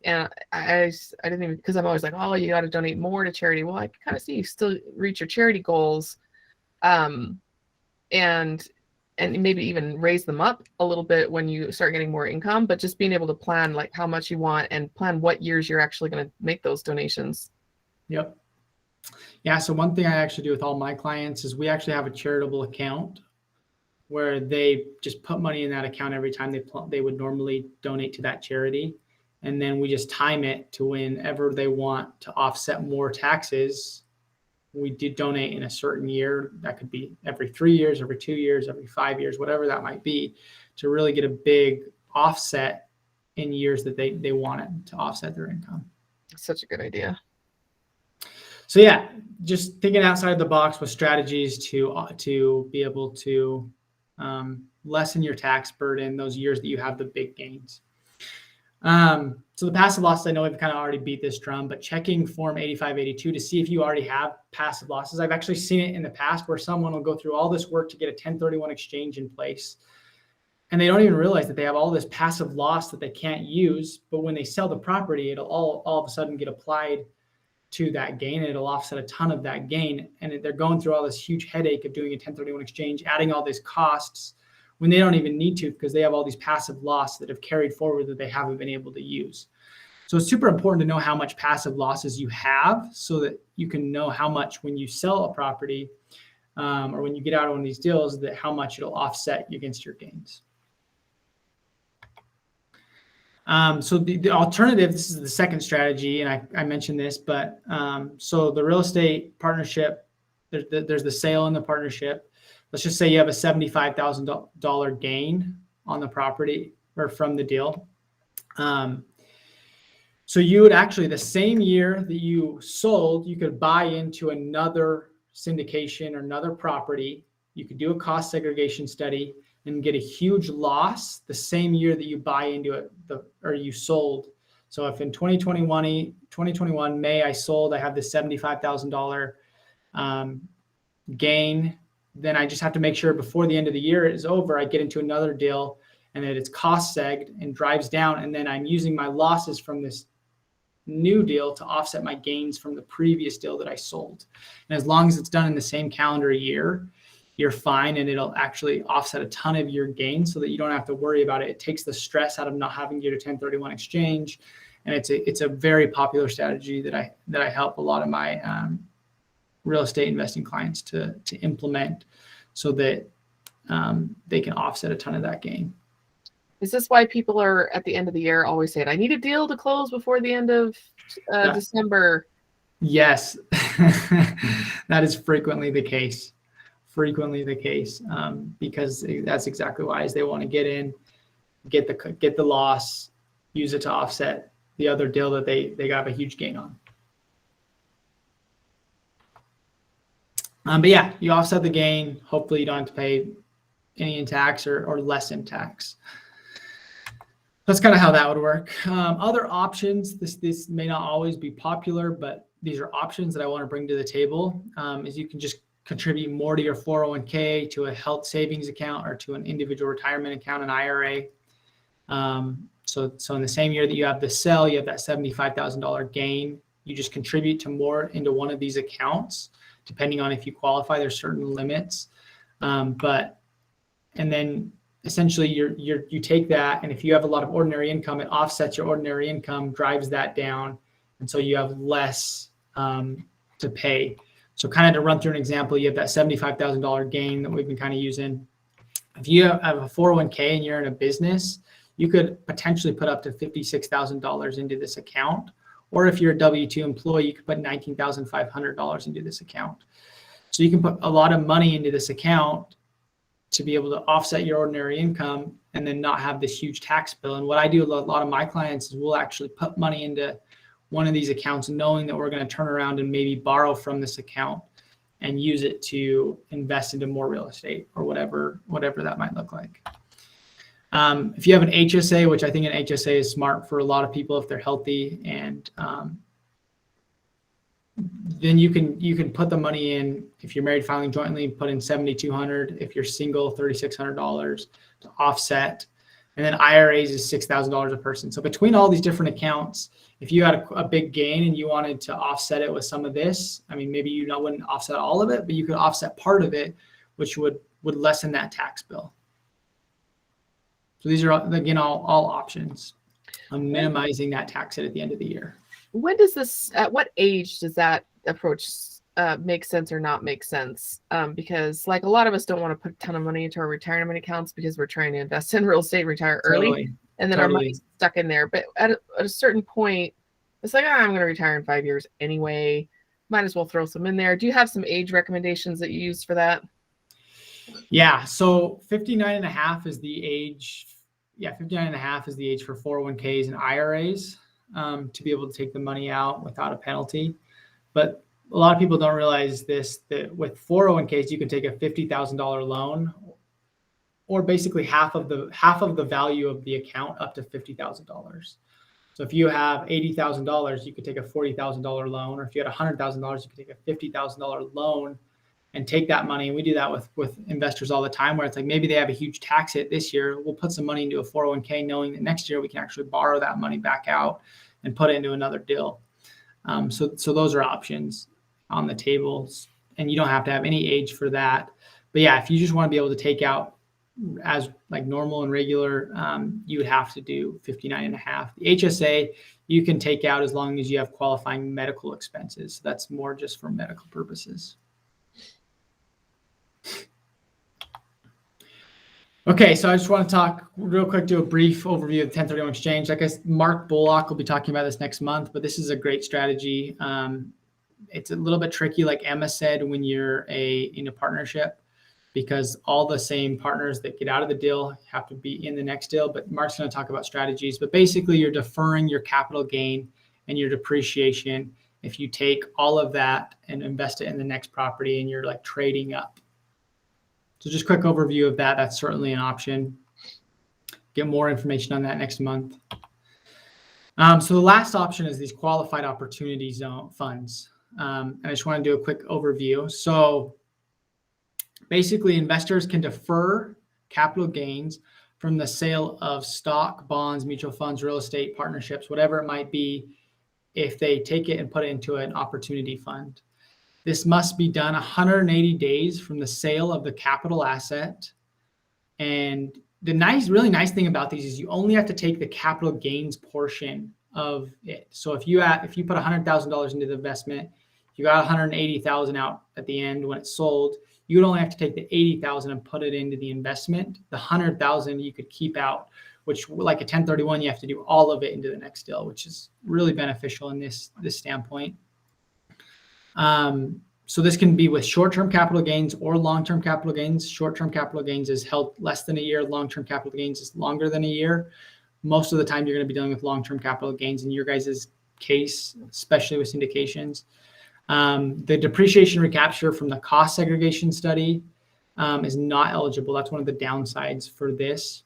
I didn't even, because I'm always like, oh, you got to donate more to charity. Well, I can kind of see you still reach your charity goals. And maybe even raise them up a little bit when you start getting more income, but just being able to plan like how much you want and plan what years you're actually going to make those donations. Yep. Yeah. So one thing I actually do with all my clients is we actually have a charitable account where they just put money in that account every time they would normally donate to that charity. And then we just time it to whenever they want to offset more taxes. We did donate in a certain year. That could be every 3 years, every 2 years, every 5 years, whatever that might be, to really get a big offset in years that they want it to offset their income. Such a good idea. So yeah, just thinking outside the box with strategies to be able to lessen your tax burden those years that you have the big gains. So the passive losses, I know we've kind of already beat this drum, but checking form 8582 to see if you already have passive losses. I've actually seen it in the past where someone will go through all this work to get a 1031 exchange in place, and they don't even realize that they have all this passive loss that they can't use. But when they sell the property, it'll all of a sudden get applied to that gain, and it'll offset a ton of that gain. And they're going through all this huge headache of doing a 1031 exchange, adding all these costs when they don't even need to, because they have all these passive loss that have carried forward that they haven't been able to use. So it's super important to know how much passive losses you have so that you can know how much when you sell a property or when you get out on these deals, that how much it'll offset against your gains. So the alternative, this is the second strategy, and I mentioned this, but so the real estate partnership, there's the sale and the partnership. let's just say you have a $75,000 gain on the property or from the deal. So you would actually, the same year that you sold, you could buy into another syndication or another property. You could do a cost segregation study and get a huge loss the same year that you buy into it or you sold. So if in 2021 May I sold, I have this $75,000 gain, then I just have to make sure before the end of the year is over, I get into another deal and that it's cost segged and drives down, and then I'm using my losses from this new deal to offset my gains from the previous deal that I sold. And as long as it's done in the same calendar year, you're fine, and it'll actually offset a ton of your gains so that you don't have to worry about it. It takes the stress out of not having to do a 1031 exchange, and it's a very popular strategy that I help a lot of my real estate investing clients to implement so that they can offset a ton of that gain. Is this why people are at the end of the year always saying, I need a deal to close before the end of December? Yes, that is frequently the case. Because that's exactly why, is they want to get in, get the loss, use it to offset the other deal that they got a huge gain on. But yeah, you offset the gain. Hopefully you don't have to pay any in tax or less in tax. That's kind of how that would work. Other options, this may not always be popular, but these are options that I want to bring to the table, is you can just contribute more to your 401k, to a health savings account, or to an individual retirement account, an IRA. So in the same year that you have the sell, you have that $75,000 gain, you just contribute to more into one of these accounts, depending on if you qualify. There's certain limits, and then essentially you take that, and if you have a lot of ordinary income, it offsets your ordinary income, drives that down, and so you have less to pay. So kind of to run through an example, you have that $75,000 gain that we've been kind of using. If you have a 401k and you're in a business, you could potentially put up to $56,000 into this account. Or if you're a W-2 employee, you could put $19,500 into this account. So you can put a lot of money into this account to be able to offset your ordinary income and then not have this huge tax bill. And what I do with a lot of my clients is we'll actually put money into one of these accounts, knowing that we're going to turn around and maybe borrow from this account and use it to invest into more real estate or whatever that might look like. If you have an HSA, which I think an HSA is smart for a lot of people if they're healthy, and then you can put the money in. If you're married filing jointly, put in $7,200. If you're single, $3,600 to offset. And then IRAs is $6,000 a person. So between all these different accounts, if you had a big gain and you wanted to offset it with some of this, I mean, maybe you wouldn't offset all of it, but you could offset part of it, which would lessen that tax bill. So these are, again, all options on minimizing that tax hit at the end of the year. When does this, at what age does that approach make sense or not make sense? Because like a lot of us don't want to put a ton of money into our retirement accounts because we're trying to invest in real estate, retire early, and then our money's stuck in there. But at a certain point, it's like, I'm going to retire in 5 years anyway. Might as well throw some in there. Do you have some age recommendations that you use for that? Yeah. So 59.5 is the age. Yeah. 59.5 is the age for 401ks and IRAs to be able to take the money out without a penalty. But a lot of people don't realize this, that with 401ks, you can take a $50,000 loan, or basically half of the value of the account up to $50,000. So if you have $80,000, you could take a $40,000 loan, or if you had $100,000, you could take a $50,000 loan and take that money. And we do that with investors all the time, where it's like, maybe they have a huge tax hit this year. We'll put some money into a 401k, knowing that next year we can actually borrow that money back out and put it into another deal. So those are options on the tables, and you don't have to have any age for that. But yeah, if you just want to be able to take out as like normal and regular, you would have to do 59.5. The HSA, you can take out as long as you have qualifying medical expenses. That's more just for medical purposes. Okay, so I just want to talk real quick, do a brief overview of the 1031 exchange. Like Mark Bullock will be talking about this next month, but this is a great strategy. It's a little bit tricky, like Emma said, when you're in a partnership. because all the same partners that get out of the deal have to be in the next deal. But Mark's going to talk about strategies. But basically, you're deferring your capital gain and your depreciation if you take all of that and invest it in the next property and you're like trading up. So just quick overview of that. That's certainly an option. Get more information on that next month. So the last option is these qualified opportunity zone funds. And I just want to do a quick overview. So basically, investors can defer capital gains from the sale of stock, bonds, mutual funds, real estate, partnerships, whatever it might be, if they take it and put it into an opportunity fund. This must be done 180 days from the sale of the capital asset. And the really nice thing about these is you only have to take the capital gains portion of it. So if you put $100,000 into the investment, you got 180,000 out at the end when it's sold, you would only have to take the 80,000 and put it into the investment. The 100,000 you could keep out, which like a 1031, you have to do all of it into the next deal, which is really beneficial in this standpoint. So this can be with short-term capital gains or long-term capital gains. Short-term capital gains is held less than a year. Long-term capital gains is longer than a year. Most of the time, you're going to be dealing with long-term capital gains in your guys' case, especially with syndications. The depreciation recapture from the cost segregation study is not eligible. That's one of the downsides for this.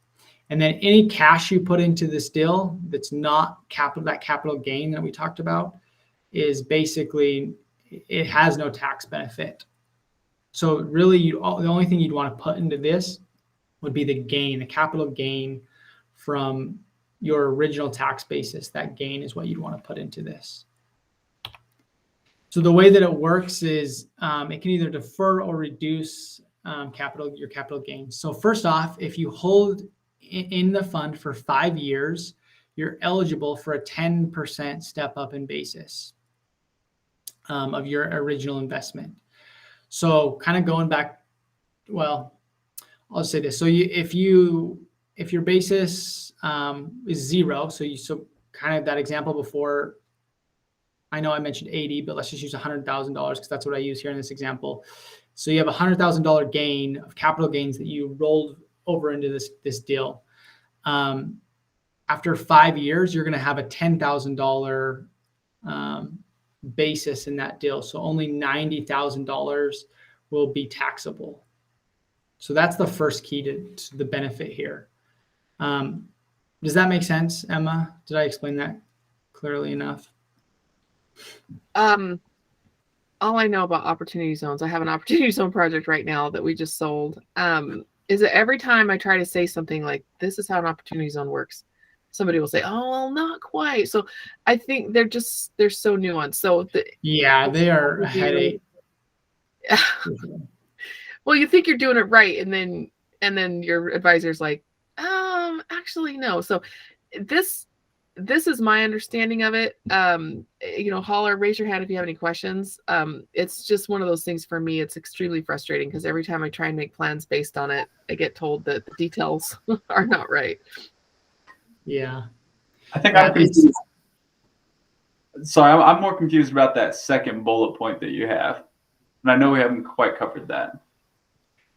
And then any cash you put into this deal that's not that capital gain that we talked about is basically, it has no tax benefit. So really, the only thing you'd want to put into this would be the gain, the capital gain from your original tax basis. That gain is what you'd want to put into this. So the way that it works is it can either defer or reduce your capital gains. So first off, if you hold in the fund for 5 years, you're eligible for a 10% step up in basis of your original investment. So kind of going back, well, I'll just say this. So if your basis is 0, so kind of that example before, I know I mentioned 80, but let's just use $100,000 because that's what I use here in this example. So you have a $100,000 gain of capital gains that you rolled over into this deal. After 5 years, you're going to have a $10,000 basis in that deal. So only $90,000 will be taxable. So that's the first key to the benefit here. Does that make sense, Emma? Did I explain that clearly enough? All I know about opportunity zones, I have an opportunity zone project right now that we just sold. Is that every time I try to say something like, this is how an opportunity zone works, somebody will say, oh, well, not quite. So I think they're so nuanced. So yeah, they are a headache. Well, you think you're doing it right, and then your advisor's like, actually no. So this is my understanding of it. Holler, raise your hand if you have any questions. It's just one of those things for me. It's extremely frustrating because every time I try and make plans based on it, I get told that the details are not right. Yeah. I think I'm confused. Sorry, I'm more confused about that second bullet point that you have. And I know we haven't quite covered that.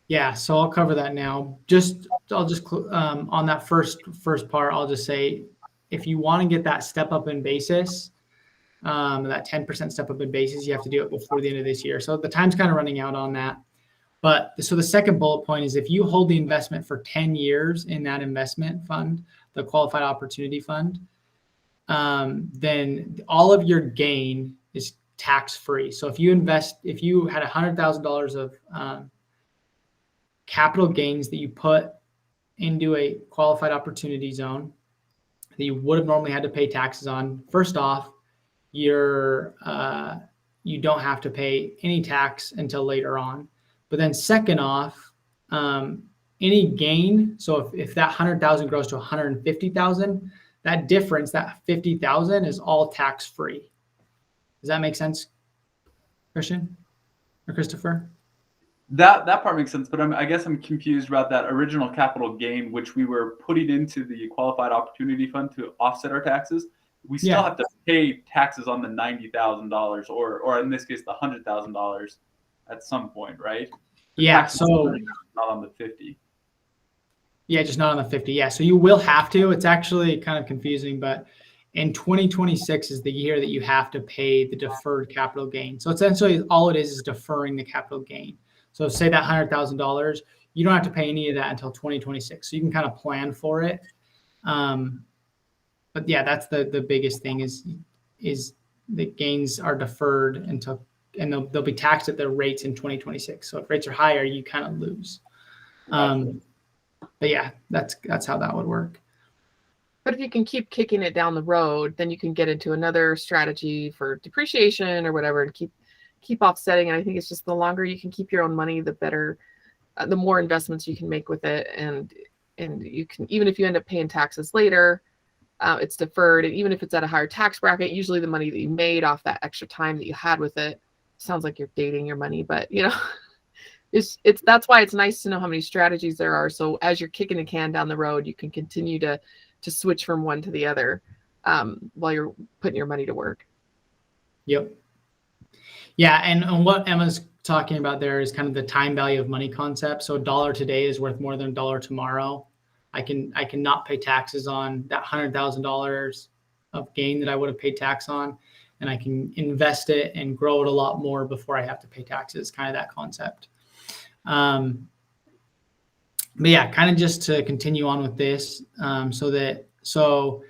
Yeah, so I'll cover that now. I'll just on that first part, I'll just say, if you want to get that step up in basis, that 10% step up in basis, you have to do it before the end of this year. So the time's kind of running out on that. But so the second bullet point is if you hold the investment for 10 years in that investment fund, the qualified opportunity fund, then all of your gain is tax-free. So if you had $100,000 of capital gains that you put into a qualified opportunity zone that you would have normally had to pay taxes on, first off, you don't have to pay any tax until later on. But then second off, any gain, so if that 100,000 grows to 150,000, that difference, that 50,000 is all tax-free. Does that make sense, Christian or Christopher? That part makes sense, but I guess I'm confused about that original capital gain, which we were putting into the qualified opportunity fund to offset our taxes. We still have to pay taxes on the $90,000 or in this case, the $100,000 at some point, right? Yeah. Tax So not on the 50. yeah, just not on the 50. Yeah. So you will have to. It's actually kind of confusing, but in 2026 is the year that you have to pay the deferred capital gain. So essentially all it is deferring the capital gain. So say that $100,000, you don't have to pay any of that until 2026. So you can kind of plan for it. But yeah, that's the biggest thing is the gains are deferred until, and they'll be taxed at their rates in 2026. So if rates are higher, you kind of lose. But yeah, that's how that would work. But if you can keep kicking it down the road, then you can get into another strategy for depreciation or whatever, and keep offsetting. And I think it's just the longer you can keep your own money, the better, the more investments you can make with it, and you can, even if you end up paying taxes later, it's deferred. And even if it's at a higher tax bracket, usually the money that you made off that extra time that you had with it, sounds like you're dating your money, but it's that's why it's nice to know how many strategies there are. So as you're kicking the can down the road, you can continue to switch from one to the other while you're putting your money to work. Yep. Yeah, and what Emma's talking about there is kind of the time value of money concept. So $1 today is worth more than $1 tomorrow. I can not pay taxes on that $100,000 of gain that I would have paid tax on, and I can invest it and grow it a lot more before I have to pay taxes. Kind of that concept. But yeah, kind of just to continue on with this, so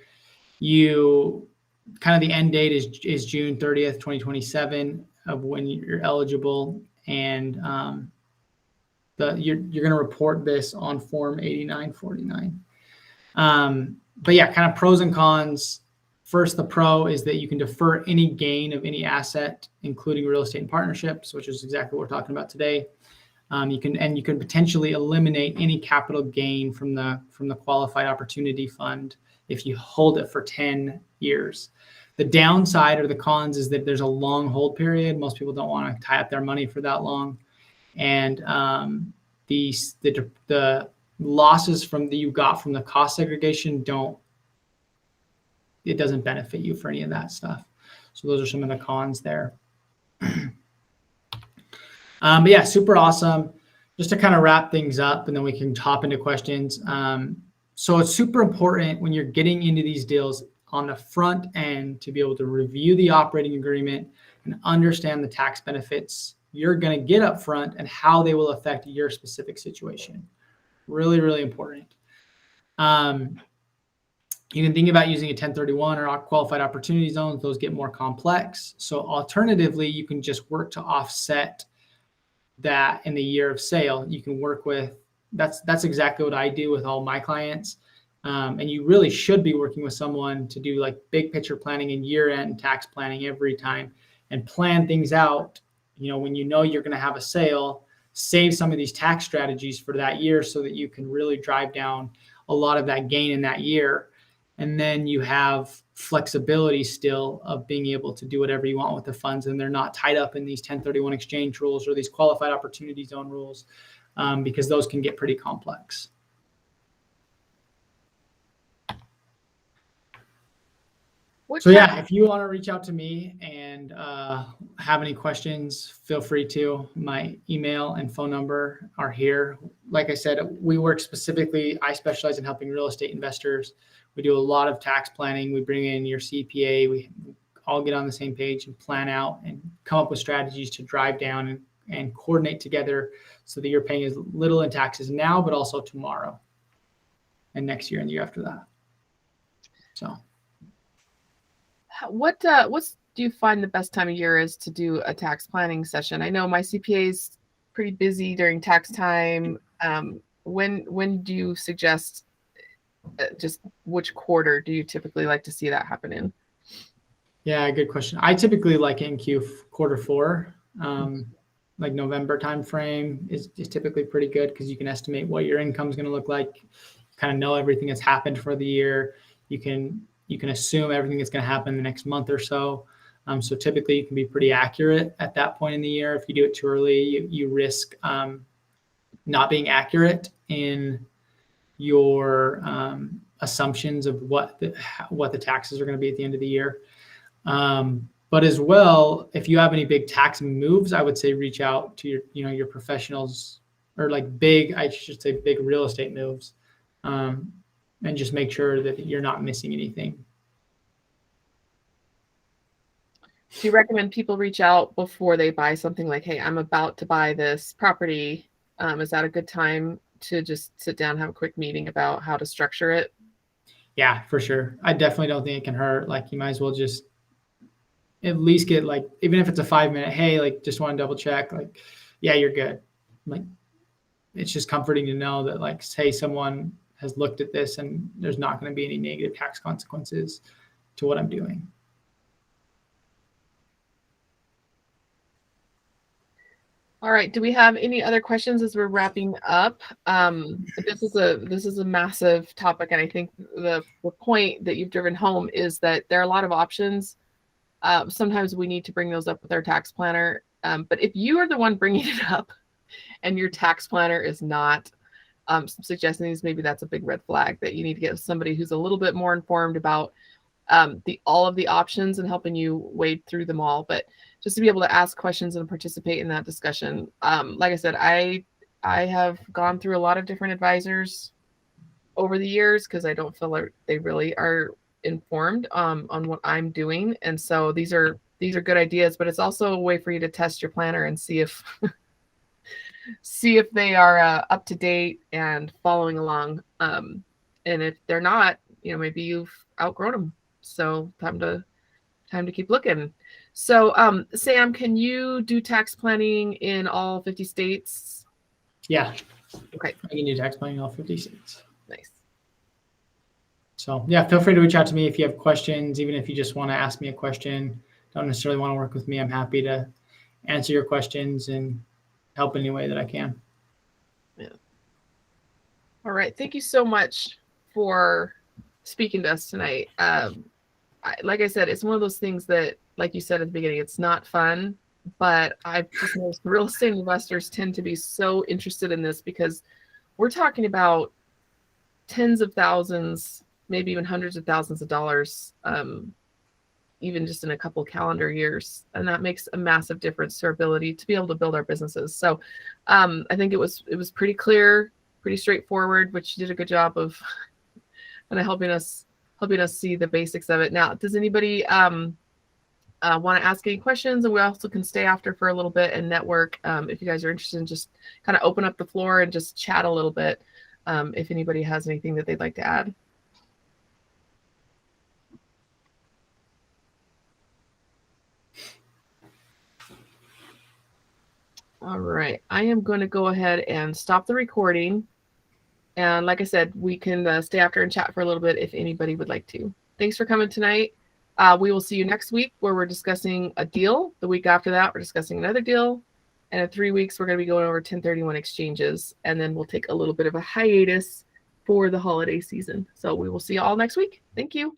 you kind of the end date is June 30th, 2027 of when you're eligible, and you're going to report this on Form 8949. But yeah, kind of pros and cons. First, the pro is that you can defer any gain of any asset, including real estate and partnerships, which is exactly what we're talking about today. You can potentially eliminate any capital gain from the Qualified Opportunity Fund if you hold it for 10 years. The downside or the cons is that there's a long hold period. Most people don't want to tie up their money for that long, and the losses that you got from the cost segregation doesn't benefit you for any of that stuff. So those are some of the cons there. But yeah, super awesome. Just to kind of wrap things up, and then we can hop into questions. So it's super important when you're getting into these deals on the front end to be able to review the operating agreement and understand the tax benefits you're going to get up front and how they will affect your specific situation. Really, really important. You can think about using a 1031 or qualified opportunity zones. Those get more complex. So alternatively, you can just work to offset that in the year of sale. You can work with, that's exactly what I do with all my clients. And you really should be working with someone to do like big picture planning and year-end tax planning every time, and plan things out. When you're going to have a sale, save some of these tax strategies for that year so that you can really drive down a lot of that gain in that year. And then you have flexibility still of being able to do whatever you want with the funds, and they're not tied up in these 1031 exchange rules or these qualified opportunity zone rules, because those can get pretty complex. So yeah, if you want to reach out to me and have any questions, feel free to. My email and phone number are here. Like I said, I specialize in helping real estate investors. We do a lot of tax planning. We bring in your CPA. We all get on the same page and plan out and come up with strategies to drive down and coordinate together so that you're paying as little in taxes now, but also tomorrow and next year and the year after that. So. What do you find the best time of year is to do a tax planning session? I know my CPA is pretty busy during tax time. When do you suggest, just which quarter do you typically like to see that happen in? Yeah, good question. I typically like in quarter four, like November timeframe is typically pretty good because you can estimate what your income is going to look like. You kind of know everything that's happened for the year. You can assume everything that's going to happen in the next month or so. So typically you can be pretty accurate at that point in the year. If you do it too early, you risk not being accurate in your assumptions of what the taxes are going to be at the end of the year. But as well, if you have any big tax moves, I would say reach out to your professionals, or like I should say big real estate moves, and just make sure that you're not missing anything. Do you recommend people reach out before they buy something, like, hey, I'm about to buy this property? Is that a good time to just sit down and have a quick meeting about how to structure it? Yeah, for sure. I definitely don't think it can hurt. Like, you might as well just at least get, like, even if it's a 5-minute, hey, like, just want to double check, like, yeah, you're good. Like, it's just comforting to know that, like, hey, someone has looked at this and there's not going to be any negative tax consequences to what I'm doing. All right. Do we have any other questions as we're wrapping up? This is a massive topic, and I think the point that you've driven home is that there are a lot of options. Sometimes we need to bring those up with our tax planner. But if you are the one bringing it up and your tax planner is not suggesting these, maybe that's a big red flag that you need to get somebody who's a little bit more informed about all of the options and helping you wade through them all. But just to be able to ask questions and participate in that discussion. Like I said, I have gone through a lot of different advisors over the years because I don't feel like they really are informed on what I'm doing. And so these are good ideas, but it's also a way for you to test your planner and see if they are up to date and following along. And if they're not, maybe you've outgrown them. So time to keep looking. So Sam, can you do tax planning in all 50 states? Yeah. Okay. I can do tax planning in all 50 states. Nice. So yeah, feel free to reach out to me if you have questions, even if you just want to ask me a question, don't necessarily want to work with me. I'm happy to answer your questions and help in any way that I can. Yeah. All right. Thank you so much for speaking to us tonight. Like I said, it's one of those things that, like you said at the beginning, it's not fun, but I've just noticed real estate investors tend to be so interested in this because we're talking about tens of thousands, maybe even hundreds of thousands of dollars, even just in a couple calendar years. And that makes a massive difference to our ability to be able to build our businesses. So I think it was pretty clear, pretty straightforward, which you did a good job of kind of helping us see the basics of it. Now, does anybody want to ask any questions? And we also can stay after for a little bit and network if you guys are interested in just kind of open up the floor and just chat a little bit if anybody has anything that they'd like to add. All right, I am going to go ahead and stop the recording. And like I said, we can stay after and chat for a little bit if anybody would like to. Thanks for coming tonight. We will see you next week where we're discussing a deal. The week after that, we're discussing another deal. And in 3 weeks, we're going to be going over 1031 exchanges. And then we'll take a little bit of a hiatus for the holiday season. So we will see you all next week. Thank you.